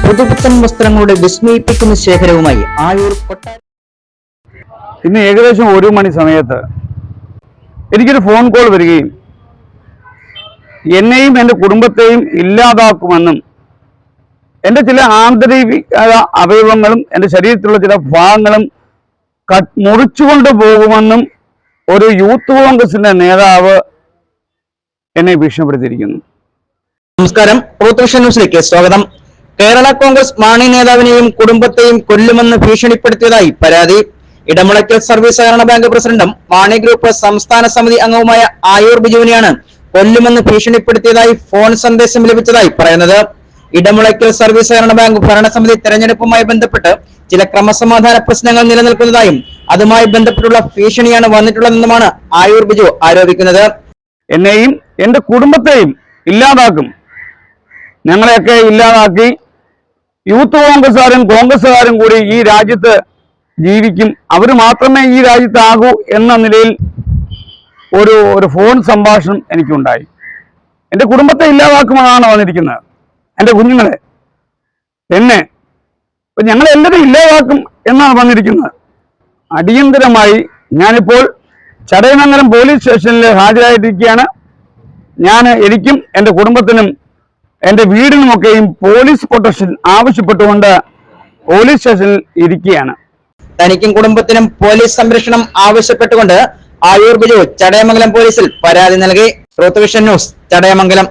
പുതുപുത്തൻ വസ്ത്രങ്ങളുടെ വിസ്മയിപ്പിക്കുന്ന ശേഖരവുമായി ആയൂർ കൊട്ടാരം. ഇന്ന് ഏകദേശം 1 മണി സമയത്ത് എനിക്കൊരു ഫോൺ കോൾ വരികയും എന്നെയും എൻ്റെ കുടുംബത്തെയും ഇല്ലാതാക്കുമെന്നും എൻ്റെ ചില ആന്തരിക അവയവങ്ങളും എൻ്റെ ശരീരത്തിലുള്ള ചില ഭാഗങ്ങളും മുറിച്ചുകൊണ്ട് പോകുമെന്നും ഒരു യൂത്ത് കോൺഗ്രസിന്റെ നേതാവ് എന്നെ ഭീഷണിപ്പെടുത്തിയിരിക്കുന്നു. നമസ്കാരം, റൂത്ത് ന്യൂസിലേക്ക് സ്വാഗതം. കേരള കോൺഗ്രസ് മാണി നേതാവിനെയും കുടുംബത്തെയും കൊല്ലുമെന്ന് ഭീഷണിപ്പെടുത്തിയതായി പരാതി. ഇടമുളയ്ക്കൽ സർവീസ് സഹകരണ ബാങ്ക് പ്രസിഡന്റും മാണി ഗ്രൂപ്പ് സംസ്ഥാന സമിതി അംഗവുമായ ആയൂർ ബിജുവിനെയാണ് കൊല്ലുമെന്ന് ഭീഷണിപ്പെടുത്തിയതായി ഫോൺ സന്ദേശം ലഭിച്ചതായി പറയുന്നത്. ഇടമുളയ്ക്കൽ സർവീസ് സഹകരണ ബാങ്ക് ഭരണസമിതി തെരഞ്ഞെടുപ്പുമായി ബന്ധപ്പെട്ട് ചില ക്രമസമാധാന പ്രശ്നങ്ങൾ നിലനിൽക്കുന്നതായും അതുമായി ബന്ധപ്പെട്ടുള്ള ഭീഷണിയാണ് വന്നിട്ടുള്ളതെന്നുമാണ് ആയൂർ ബിജു ആരോപിക്കുന്നത്. എന്നെയും എൻ്റെ കുടുംബത്തെയും ഇല്ലാതാക്കും, ഞങ്ങളെയൊക്കെ ഇല്ലാതാക്കി യൂത്ത് കോൺഗ്രസ്സുകാരും കൂടി ഈ രാജ്യത്ത് ജീവിക്കും, അവർ മാത്രമേ ഈ രാജ്യത്താകൂ എന്ന നിലയിൽ ഒരു ഫോൺ സംഭാഷണം എനിക്കുണ്ടായി. എൻ്റെ കുടുംബത്തെ ഇല്ലാതാക്കുമെന്നാണ് വന്നിരിക്കുന്നത്, എൻ്റെ കുഞ്ഞുങ്ങളെ, എന്നെ, ഞങ്ങളെല്ലാവരും ഇല്ലാതാക്കും എന്നാണ് വന്നിരിക്കുന്നത്. അടിയന്തരമായി ഞാനിപ്പോൾ ചടയമംഗലം പോലീസ് സ്റ്റേഷനിൽ ഹാജരായിരിക്കുകയാണ്. എനിക്കും എൻ്റെ കുടുംബത്തിനും എൻ്റെ വീടിനുമൊക്കെയും പോലീസ് പ്രൊട്ടക്ഷൻ ആവശ്യപ്പെട്ടുകൊണ്ട് പോലീസ് സ്റ്റേഷനിൽ ഇരിക്കുകയാണ്. തനിക്കും കുടുംബത്തിനും പോലീസ് സംരക്ഷണം ആവശ്യപ്പെട്ടുകൊണ്ട് ആയൂർ ബിജു ചടയമംഗലം പോലീസിൽ പരാതി നൽകി. Ruth news, Chadayamangalam.